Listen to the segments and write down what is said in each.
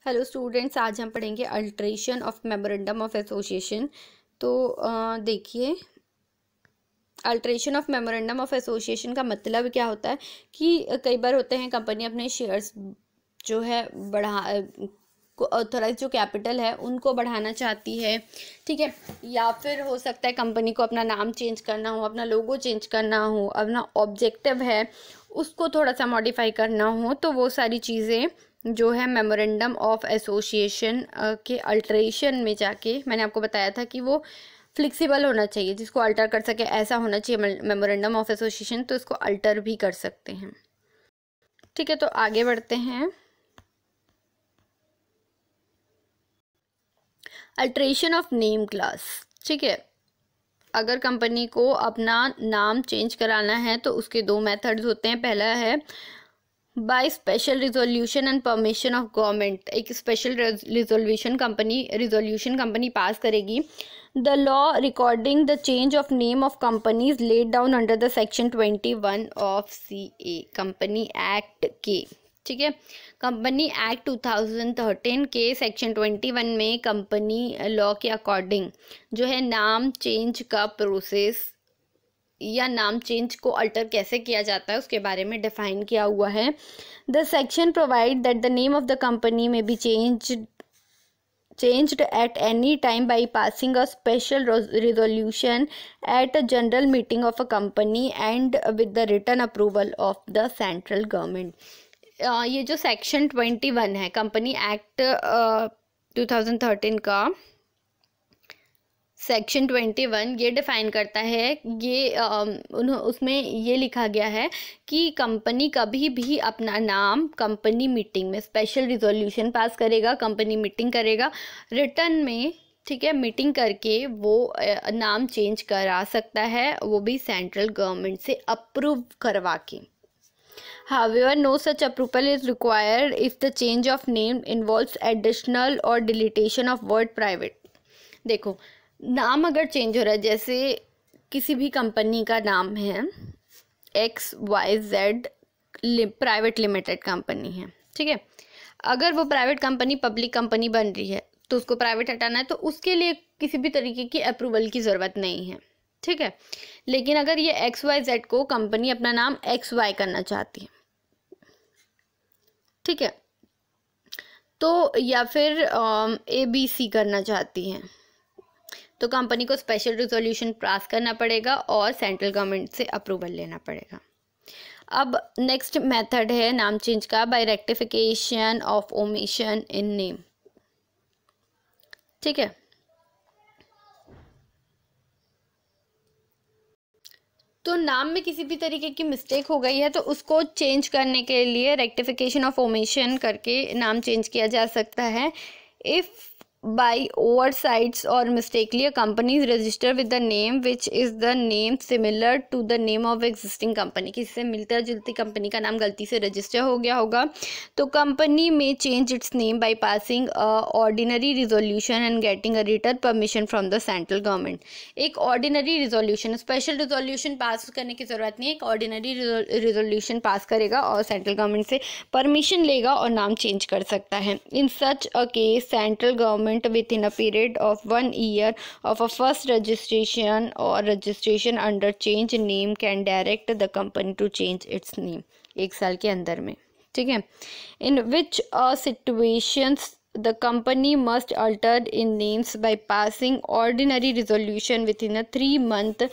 Hello students, आज हम पढ़ेंगे alteration of memorandum of association. तो देखिए, alteration of memorandum of association का मतलब क्या होता है कि कई बार होते हैं कंपनी अपने शेयर्स जो है ऑथराइज जो कैपिटल है उनको बढ़ाना चाहती है, ठीक है। या फिर हो सकता है कंपनी को अपना नाम चेंज करना हो, अपना लोगो चेंज करना हो, अपना ऑब्जेक्टिव है उसको थोड़ा सा मॉडिफाई करना हो, तो वो सारी चीज़ें जो है मेमोरेंडम ऑफ एसोसिएशन के अल्ट्रेशन में जाके, मैंने आपको बताया था कि वो फ्लेक्सिबल होना चाहिए, जिसको अल्टर कर सके, ऐसा होना चाहिए मेमोरेंडम ऑफ एसोसिएशन, तो इसको अल्टर भी कर सकते हैं, ठीक है। तो आगे बढ़ते हैं। अल्ट्रेशन ऑफ नेम क्लास, ठीक है। अगर कंपनी को अपना नाम चेंज कराना है तो उसके दो मेथड्स होते हैं। पहला है by special resolution and permission of government. एक स्पेशल रिजोल्यूशन कंपनी पास करेगी। The law recording the change of name of companies laid down under the section 21 of CA company act के, ठीक है। कंपनी एक्ट 2013 के सेक्शन 21 में company law के according जो है नाम चेंज का प्रोसेस या नाम चेंज को अल्टर कैसे किया जाता है उसके बारे में डिफाइन किया हुआ है। The section provide that the name of the company में B changed at any time by passing a special resolution at a general meeting of a company and with the written approval of the central government। ये जो section 21 है company act 2013 का section 21, ये define करता है, ये उसमें ये लिखा गया है कि कंपनी कभी भी अपना नाम कंपनी मीटिंग में स्पेशल रिजोल्यूशन पास करेगा, कंपनी मीटिंग करेगा, रिटर्न में, ठीक है, मीटिंग करके वो नाम चेंज करा सकता है, वो भी सेंट्रल गवर्नमेंट से अप्रूव करवा के। However, no such approval is required if the change of name involves additional or deletion of word private। देखो, नाम अगर चेंज हो रहा है, जैसे किसी भी कंपनी का नाम है XYZ प्राइवेट लिमिटेड कंपनी है, ठीक है। अगर वो प्राइवेट कंपनी पब्लिक कंपनी बन रही है तो उसको प्राइवेट हटाना है, तो उसके लिए किसी भी तरीके की अप्रूवल की ज़रूरत नहीं है, ठीक है। लेकिन अगर ये XYZ को कंपनी अपना नाम XY करना चाहती है, ठीक है, तो या फिर ABC करना चाहती है, तो कंपनी को स्पेशल रिजोल्यूशन पास करना पड़ेगा और सेंट्रल गवर्नमेंट से अप्रूवल लेना पड़ेगा। अब नेक्स्ट मेथड है नाम चेंज का by rectification of omission in name, ठीक है। तो नाम में किसी भी तरीके की मिस्टेक हो गई है तो उसको चेंज करने के लिए रेक्टिफिकेशन ऑफ ओमिशन करके नाम चेंज किया जा सकता है। If by oversights or mistakenly a company is registered with the name which is the name similar to the name of existing company, किसी से मिलता जुलती कंपनी का नाम गलती से रजिस्टर हो गया होगा, तो कंपनी में change its name by passing ordinary resolution and getting a written permission from the central government. एक ordinary resolution, special resolution pass करने की ज़रूरत नहीं है, एक ऑर्डिनरी रिजोल्यूशन पास करेगा और सेंट्रल गवर्नमेंट से परमिशन लेगा और नाम चेंज कर सकता है। In such a case central government within a period of 1 year of a first registration or registration under change name can direct the company to change its name, 1 साल के अंदर में, ठीक है। in which situations the company must alter in names by passing ordinary resolution within a 3 month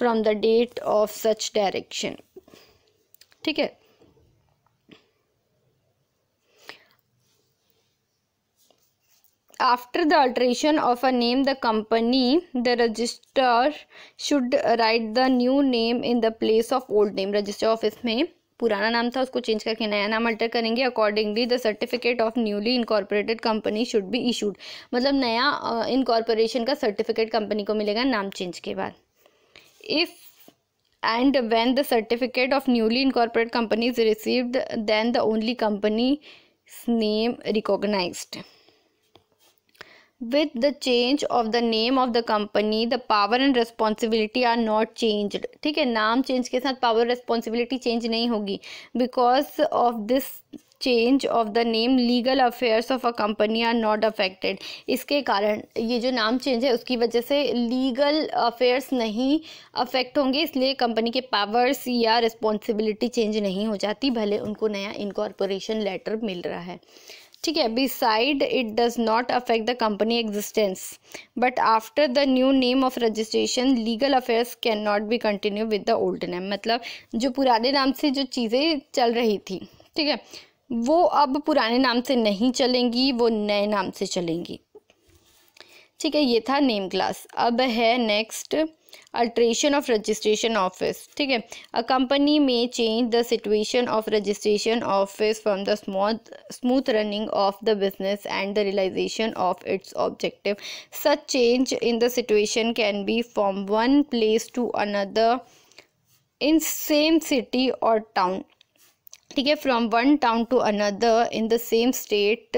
from the date of such direction, ठीक है। After the alteration of a name, the company, the registrar should write the new name in the place of old name। Register office में पुराना नाम था उसको change करके नया नाम अल्टर करेंगे। Accordingly the certificate of newly incorporated company should be issued, मतलब नया इनकॉर्पोरेशन का सर्टिफिकेट कंपनी को मिलेगा नाम चेंज के बाद। If and when the certificate of newly incorporated company is received, then the only company's name recognized। With the change of the name of the company, the power and responsibility are not changed, ठीक है। नाम change के साथ power responsibility change नहीं होगी। Because of this change of the name legal affairs of a company are not affected. इसके कारण ये जो नाम चेंज है उसकी वजह से लीगल अफेयर्स नहीं अफेक्ट होंगे, इसलिए कंपनी के पावर्स या रिस्पॉन्सिबिलिटी चेंज नहीं हो जाती, भले उनको नया इनकॉर्पोरेशन लेटर मिल रहा है। ठीक है, beside it does not affect the company existence but after the new name of registration legal affairs can not be continue with the old name. मतलब जो पुराने नाम से जो चीज़ें चल रही थी, ठीक है, वो अब पुराने नाम से नहीं चलेंगी, वो नए नाम से चलेंगी। ठीक है, ये था नेम क्लास। अब है next alteration of registration office. ठीक है, अ कंपनी में change the situation of registration office from the smooth running of the business and the realisation of its objective. Such change in the situation can be from one place to another in same city और town. ठीक है, from one town to another in the same state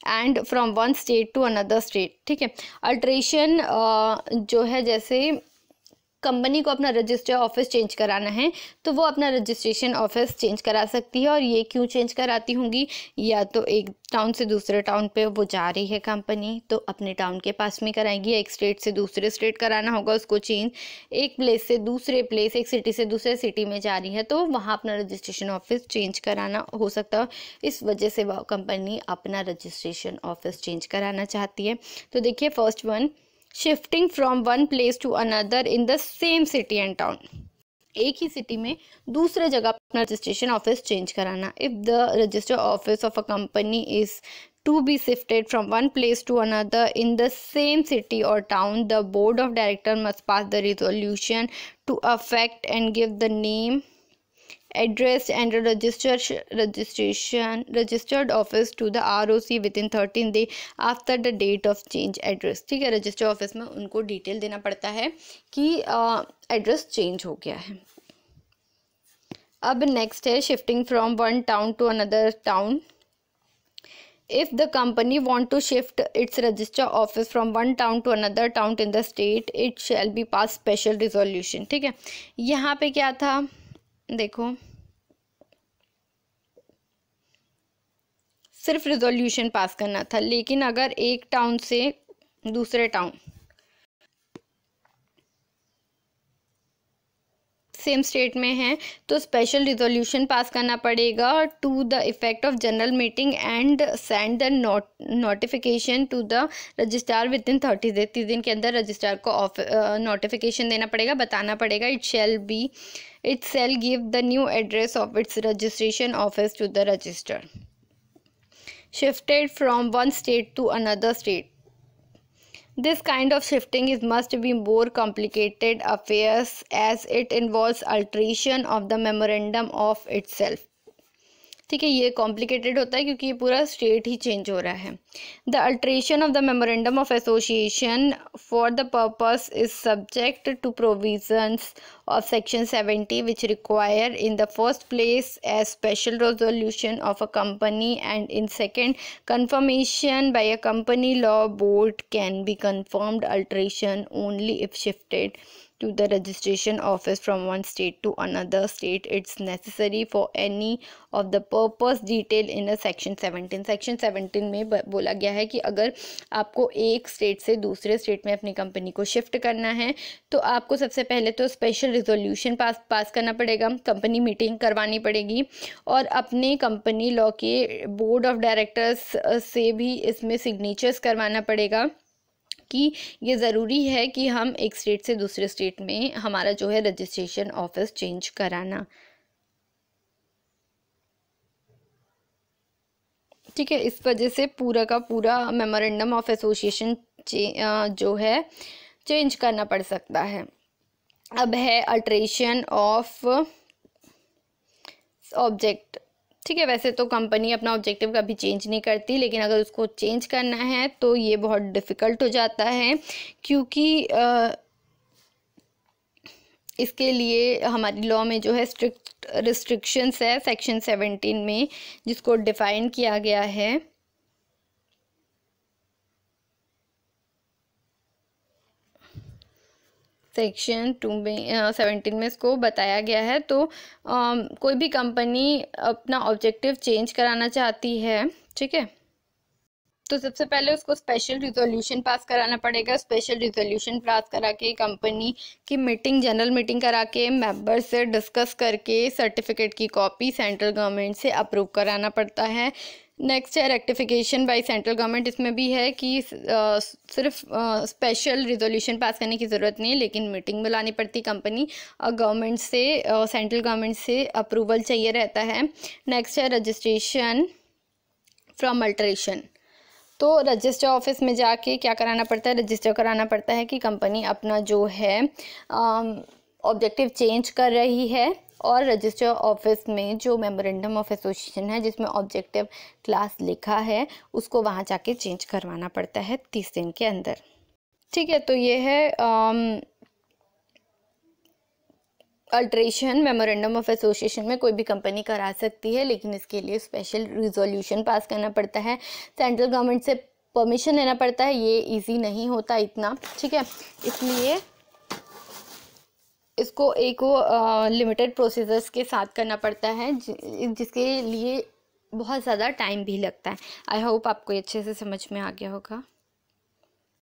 and from one state to another state. ठीक है, alteration जो है, जैसे company को अपना रजिस्टर ऑफिस चेंज कराना है तो वो अपना रजिस्ट्रेशन ऑफिस चेंज करा सकती है। और ये क्यों चेंज कराती होंगी, या तो एक टाउन से दूसरे टाउन पे वो जा रही है कंपनी तो अपने टाउन के पास में कराएंगी, एक स्टेट से दूसरे स्टेट कराना होगा उसको चेंज, एक प्लेस से दूसरे प्लेस, एक सिटी से दूसरे सिटी में जा रही है तो वहाँ अपना रजिस्ट्रेशन ऑफिस चेंज कराना हो सकता है। इस वजह से वह कंपनी अपना रजिस्ट्रेशन ऑफिस चेंज कराना चाहती है। तो देखिए first one, shifting from one place to another in the same city and town. एक ही सिटी में दूसरे जगह अपना रजिस्ट्रेशन ऑफिस चेंज कराना। If the register office of a company is to be shifted from one place to another in the same city और town, the board of director must pass the resolution to effect and give the name, address and a registered office to the ROC within 13 days after the date of change address। ठीक है, register office में उनको detail देना पड़ता है कि address change हो गया है। अब नेक्स्ट है shifting from one town to another town. If the company want to shift its register office from one town to another town in the state, it shall be pass special resolution। ठीक है, यहाँ पे क्या था देखो, सिर्फ resolution pass करना था, लेकिन अगर एक टाउन से दूसरे टाउन सेम स्टेट में है तो स्पेशल रिजोल्यूशन पास करना पड़ेगा to the effect of general meeting and send the notification to the registrar within 30 days. 30 दिन के अंदर रजिस्ट्रार को नोटिफिकेशन देना पड़ेगा, बताना पड़ेगा। It shall give the new address of its registration office to the register. Shifted from one state to another state, this kind of shifting is must be more complicated affairs as it involves alteration of the memorandum of itself। ठीक है, ये complicated होता है क्योंकि ये पूरा state ही change हो रहा है। The alteration of the memorandum of association for the purpose is subject to provisions of section 70 which require in the first place a special resolution of a company and in second confirmation by a company law board can be confirmed alteration only if shifted to the registration office from one state to another state it's necessary for any of the purpose detailed in a section 17। section 17 में बोला गया है कि अगर आपको एक state से दूसरे स्टेट में अपनी कंपनी को शिफ्ट करना है तो आपको सबसे पहले तो स्पेशल रिजोल्यूशन पास करना पड़ेगा, कंपनी मीटिंग करवानी पड़ेगी और अपने कंपनी लॉ के बोर्ड ऑफ डायरेक्टर्स से भी इसमें सिग्नेचर्स करवाना पड़ेगा कि ये ज़रूरी है कि हम एक स्टेट से दूसरे स्टेट में हमारा जो है रजिस्ट्रेशन ऑफिस चेंज कराना। ठीक है, इस वजह से पूरा का पूरा मेमोरेंडम ऑफ एसोसिएशन जो है चेंज करना पड़ सकता है। अब है अल्ट्रेशन ऑफ ऑब्जेक्ट। ठीक है, वैसे तो कंपनी अपना ऑब्जेक्टिव कभी चेंज नहीं करती, लेकिन अगर उसको चेंज करना है तो ये बहुत डिफ़िकल्ट हो जाता है क्योंकि इसके लिए हमारी लॉ में जो है स्ट्रिक्ट रिस्ट्रिक्शंस है सेक्शन 17 में, जिसको डिफाइन किया गया है। सेक्शन 217 में इसको बताया गया है। तो कोई भी कंपनी अपना ऑब्जेक्टिव चेंज कराना चाहती है, ठीक है, तो सबसे पहले उसको स्पेशल रिजोल्यूशन पास कराना पड़ेगा। स्पेशल रिजोल्यूशन पास करा के कंपनी की मीटिंग, जनरल मीटिंग करा के मेंबर से डिस्कस करके सर्टिफिकेट की कॉपी सेंट्रल गवर्नमेंट से अप्रूव कराना पड़ता है। नेक्स्ट है रेक्टिफिकेशन बाय सेंट्रल गवर्नमेंट। इसमें भी है कि सिर्फ स्पेशल रिजोल्यूशन पास करने की ज़रूरत नहीं है, लेकिन मीटिंग बुलानी पड़ती कंपनी और गवर्नमेंट से, सेंट्रल गवर्नमेंट से अप्रूवल चाहिए रहता है। नेक्स्ट है रजिस्ट्रेशन फ्रॉम अल्टरेशन। तो रजिस्टर ऑफिस में जाके क्या कराना पड़ता है, रजिस्टर कराना पड़ता है कि कंपनी अपना जो है ऑब्जेक्टिव चेंज कर रही है, और रजिस्टर ऑफिस में जो मेमोरेंडम ऑफ एसोसिएशन है जिसमें ऑब्जेक्टिव क्लास लिखा है उसको वहाँ जाके चेंज करवाना पड़ता है 30 दिन के अंदर, ठीक है। तो ये है अल्ट्रेशन। मेमोरेंडम ऑफ एसोसिएशन में कोई भी कंपनी करा सकती है, लेकिन इसके लिए स्पेशल रिजोल्यूशन पास करना पड़ता है, सेंट्रल गवर्नमेंट से परमिशन लेना पड़ता है। ये इजी नहीं होता इतना, ठीक है, इसलिए इसको एक लिमिटेड प्रोसीजर्स के साथ करना पड़ता है, जिसके लिए बहुत ज़्यादा टाइम भी लगता है। आई होप आपको अच्छे से समझ में आ गया होगा।